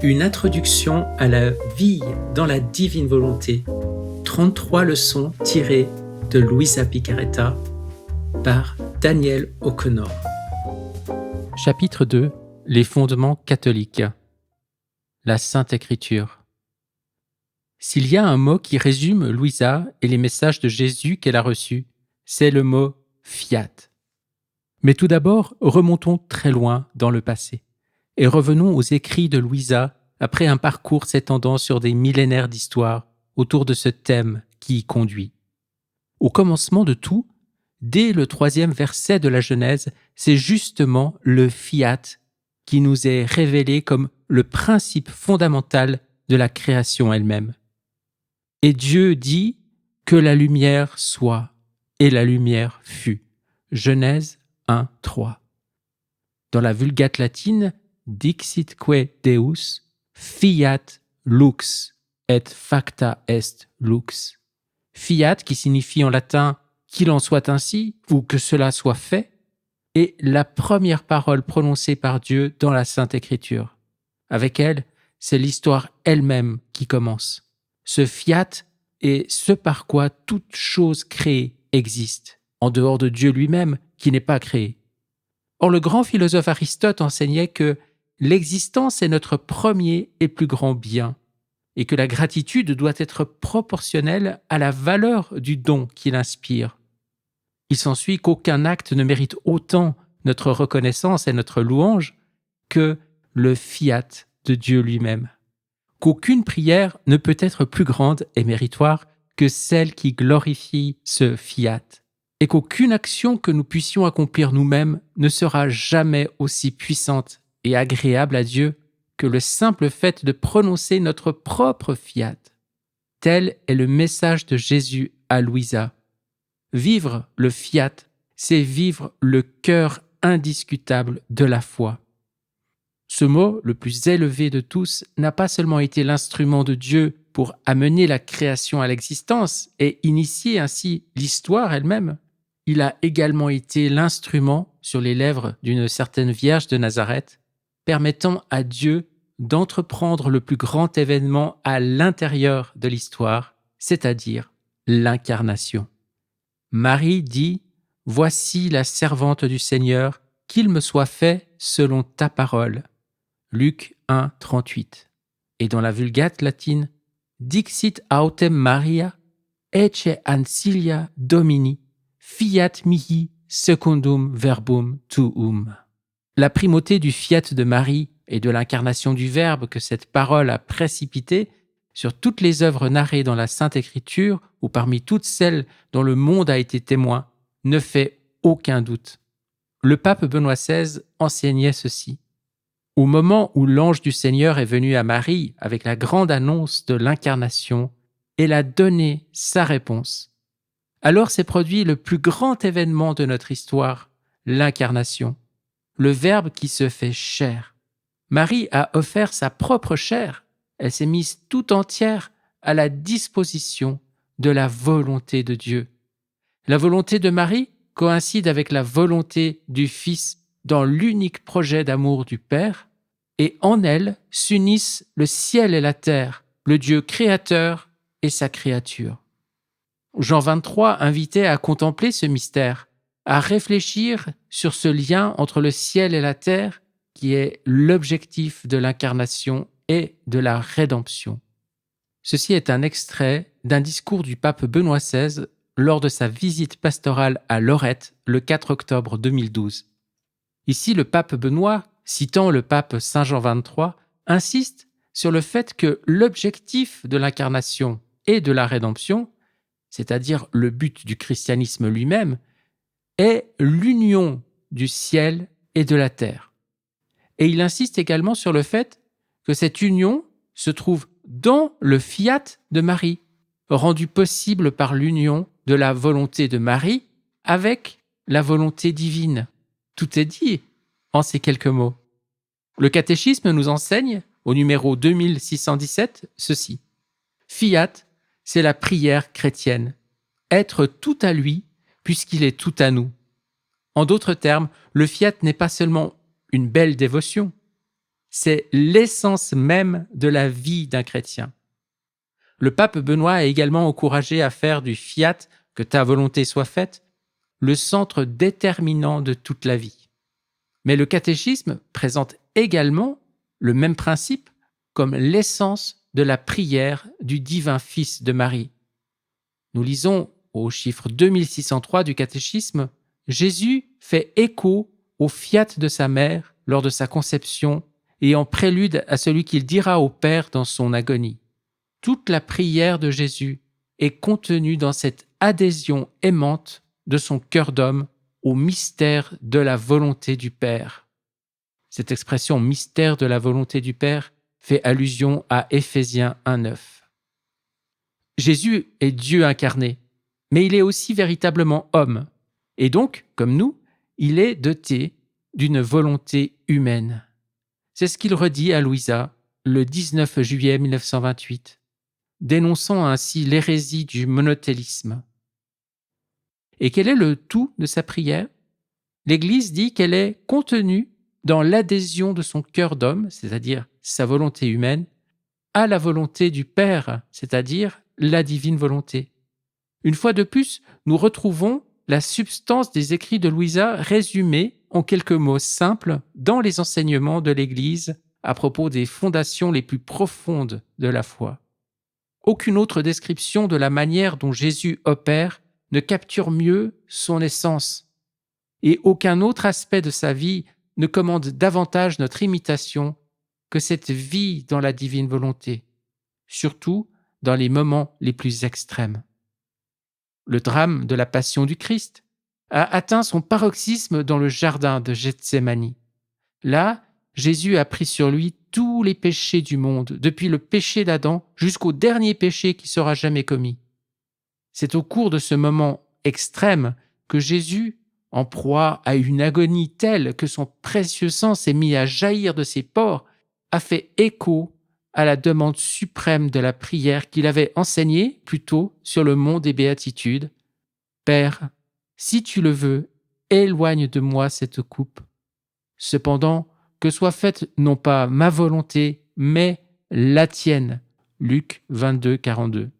Une introduction à la vie dans la divine volonté. 33 leçons tirées de Luisa Picaretta par Daniel O'Connor. Chapitre 2. Les fondements catholiques. La Sainte Écriture. S'il y a un mot qui résume Luisa et les messages de Jésus qu'elle a reçus, c'est le mot « fiat ». Mais tout d'abord, remontons très loin dans le passé et revenons aux écrits de Luisa après un parcours s'étendant sur des millénaires d'histoire autour de ce thème qui y conduit. Au commencement de tout, dès le 3e verset de la Genèse, c'est justement le fiat qui nous est révélé comme le principe fondamental de la création elle-même. Et Dieu dit que la lumière soit, et la lumière fut. Genèse 1, 3. Dans la Vulgate latine, dixitque Deus, fiat lux, et facta est lux. Fiat, qui signifie en latin « qu'il en soit ainsi » ou « que cela soit fait », est la première parole prononcée par Dieu dans la Sainte Écriture. Avec elle, c'est l'histoire elle-même qui commence. Ce fiat est ce par quoi toute chose créée existe, en dehors de Dieu lui-même qui n'est pas créé. Or, le grand philosophe Aristote enseignait que l'existence est notre premier et plus grand bien, et que la gratitude doit être proportionnelle à la valeur du don qu'il inspire. Il s'ensuit qu'aucun acte ne mérite autant notre reconnaissance et notre louange que le fiat de Dieu lui-même. Qu'aucune prière ne peut être plus grande et méritoire que celle qui glorifie ce fiat, et qu'aucune action que nous puissions accomplir nous-mêmes ne sera jamais aussi puissante et agréable à Dieu que le simple fait de prononcer notre propre fiat. Tel est le message de Jésus à Luisa. Vivre le fiat, c'est vivre le cœur indiscutable de la foi. Ce mot, le plus élevé de tous, n'a pas seulement été l'instrument de Dieu pour amener la création à l'existence et initier ainsi l'histoire elle-même. Il a également été l'instrument sur les lèvres d'une certaine Vierge de Nazareth, permettant à Dieu d'entreprendre le plus grand événement à l'intérieur de l'histoire, c'est-à-dire l'incarnation. Marie dit « Voici la servante du Seigneur, qu'il me soit fait selon ta parole ». Luc 1, 38. Et dans la Vulgate latine, « Dixit autem Maria, ecce ancilia Domini, fiat mihi secundum verbum tuum ». La primauté du fiat de Marie et de l'incarnation du Verbe que cette parole a précipité sur toutes les œuvres narrées dans la Sainte Écriture ou parmi toutes celles dont le monde a été témoin ne fait aucun doute. Le pape Benoît XVI enseignait ceci. Au moment où l'ange du Seigneur est venu à Marie avec la grande annonce de l'incarnation, elle a donné sa réponse. Alors s'est produit le plus grand événement de notre histoire, l'incarnation, le Verbe qui se fait chair. Marie a offert sa propre chair, elle s'est mise tout entière à la disposition de la volonté de Dieu. La volonté de Marie coïncide avec la volonté du Fils dans l'unique projet d'amour du Père, et en elle s'unissent le ciel et la terre, le Dieu créateur et sa créature. Jean 23 invitait à contempler ce mystère, à réfléchir sur ce lien entre le ciel et la terre qui est l'objectif de l'incarnation et de la rédemption. Ceci est un extrait d'un discours du pape Benoît XVI lors de sa visite pastorale à Lorette le 4 octobre 2012. Ici, le pape Benoît, citant le pape Saint Jean 23, insiste sur le fait que l'objectif de l'incarnation et de la rédemption, c'est-à-dire le but du christianisme lui-même, est l'union du ciel et de la terre. Et il insiste également sur le fait que cette union se trouve dans le fiat de Marie, rendu possible par l'union de la volonté de Marie avec la volonté divine. Tout est dit en ces quelques mots. Le catéchisme nous enseigne, au numéro 2617, ceci. Fiat, c'est la prière chrétienne. Être tout à lui, puisqu'il est tout à nous. En d'autres termes, le fiat n'est pas seulement une belle dévotion. C'est l'essence même de la vie d'un chrétien. Le pape Benoît a également encouragé à faire du fiat, que ta volonté soit faite, le centre déterminant de toute la vie. Mais le catéchisme présente également le même principe comme l'essence de la prière du divin Fils de Marie. Nous lisons au chiffre 2603 du catéchisme, Jésus fait écho au fiat de sa mère lors de sa conception et en prélude à celui qu'il dira au Père dans son agonie. Toute la prière de Jésus est contenue dans cette adhésion aimante de son cœur d'homme au mystère de la volonté du Père. Cette expression « mystère de la volonté du Père » fait allusion à Éphésiens 1,9. Jésus est Dieu incarné, mais il est aussi véritablement homme. Et donc, comme nous, il est doté d'une volonté humaine. C'est ce qu'il redit à Louisa le 19 juillet 1928, dénonçant ainsi l'hérésie du monothélisme. Et quel est le tout de sa prière ? L'Église dit qu'elle est contenue dans l'adhésion de son cœur d'homme, c'est-à-dire sa volonté humaine, à la volonté du Père, c'est-à-dire la divine volonté. Une fois de plus, nous retrouvons la substance des écrits de Louisa résumée en quelques mots simples dans les enseignements de l'Église à propos des fondations les plus profondes de la foi. Aucune autre description de la manière dont Jésus opère ne capture mieux son essence, et aucun autre aspect de sa vie ne commande davantage notre imitation que cette vie dans la divine volonté, surtout dans les moments les plus extrêmes. Le drame de la passion du Christ a atteint son paroxysme dans le jardin de Gethsémani. Là, Jésus a pris sur lui tous les péchés du monde, depuis le péché d'Adam jusqu'au dernier péché qui sera jamais commis. C'est au cours de ce moment extrême que Jésus, en proie à une agonie telle que son précieux sang s'est mis à jaillir de ses pores, a fait écho à la demande suprême de la prière qu'il avait enseignée plus tôt sur le mont des Béatitudes. « Père, si tu le veux, éloigne de moi cette coupe. Cependant, que soit faite non pas ma volonté, mais la tienne. » Luc 22, 42.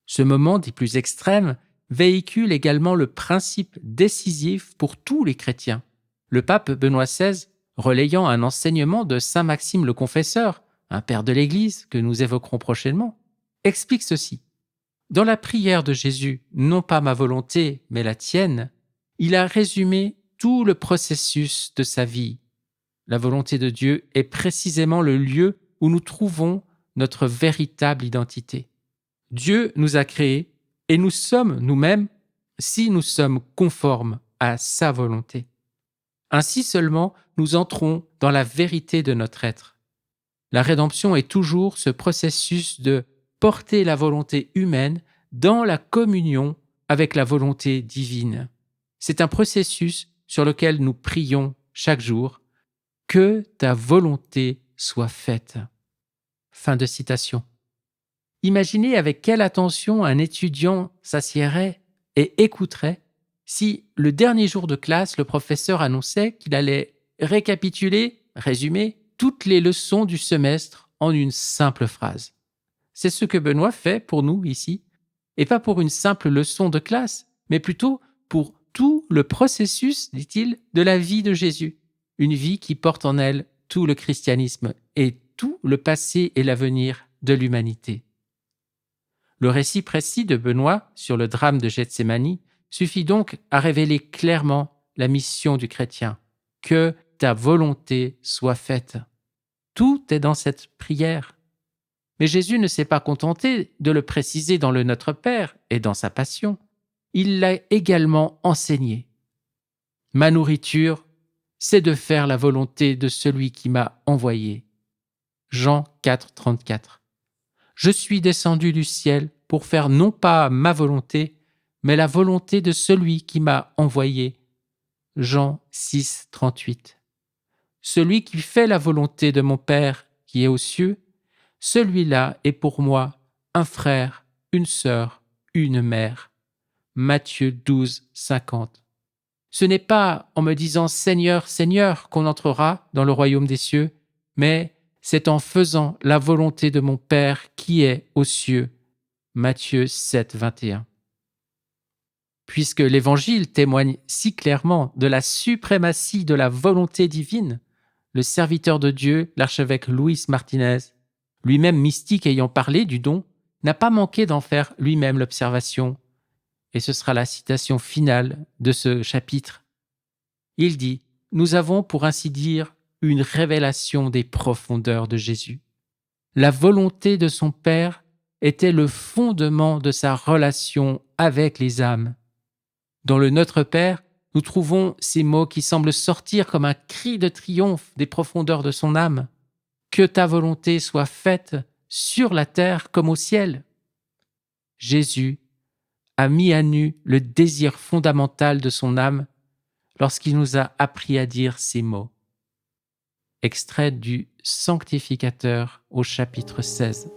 Ce moment des plus extrêmes véhicule également le principe décisif pour tous les chrétiens. Le pape Benoît XVI, relayant un enseignement de saint Maxime le Confesseur, un père de l'Église que nous évoquerons prochainement, explique ceci. Dans la prière de Jésus, non pas ma volonté, mais la tienne, il a résumé tout le processus de sa vie. La volonté de Dieu est précisément le lieu où nous trouvons notre véritable identité. Dieu nous a créés et nous sommes nous-mêmes si nous sommes conformes à sa volonté. Ainsi seulement, nous entrons dans la vérité de notre être. La rédemption est toujours ce processus de porter la volonté humaine dans la communion avec la volonté divine. C'est un processus sur lequel nous prions chaque jour « Que ta volonté soit faite ». Fin de citation. Imaginez avec quelle attention un étudiant s'assiérait et écouterait si, le dernier jour de classe, le professeur annonçait qu'il allait récapituler, résumer, toutes les leçons du semestre en une simple phrase. C'est ce que Benoît fait pour nous ici, et pas pour une simple leçon de classe, mais plutôt pour tout le processus, dit-il, de la vie de Jésus. Une vie qui porte en elle tout le christianisme et tout le passé et l'avenir de l'humanité. Le récit précis de Benoît sur le drame de Gethsémani suffit donc à révéler clairement la mission du chrétien. Que ta volonté soit faite. Tout est dans cette prière. Mais Jésus ne s'est pas contenté de le préciser dans le Notre Père et dans sa passion. Il l'a également enseigné. Ma nourriture, c'est de faire la volonté de celui qui m'a envoyé. Jean 4, 34. Je suis descendu du ciel pour faire non pas ma volonté, mais la volonté de celui qui m'a envoyé. Jean 6, 38. Celui qui fait la volonté de mon Père qui est aux cieux, celui-là est pour moi un frère, une sœur, une mère. Matthieu 12, 50. Ce n'est pas en me disant « Seigneur, Seigneur » qu'on entrera dans le royaume des cieux, mais c'est en faisant la volonté de mon Père qui est aux cieux. Matthieu 7, 21. Puisque l'Évangile témoigne si clairement de la suprématie de la volonté divine, le serviteur de Dieu, l'archevêque Luis Martinez, lui-même mystique ayant parlé du don, n'a pas manqué d'en faire lui-même l'observation. Et ce sera la citation finale de ce chapitre. Il dit « Nous avons, pour ainsi dire, une révélation des profondeurs de Jésus. La volonté de son Père était le fondement de sa relation avec les âmes. Dans le Notre Père, nous trouvons ces mots qui semblent sortir comme un cri de triomphe des profondeurs de son âme. Que ta volonté soit faite sur la terre comme au ciel. Jésus a mis à nu le désir fondamental de son âme lorsqu'il nous a appris à dire ces mots. Extrait du Sanctificateur au chapitre 16.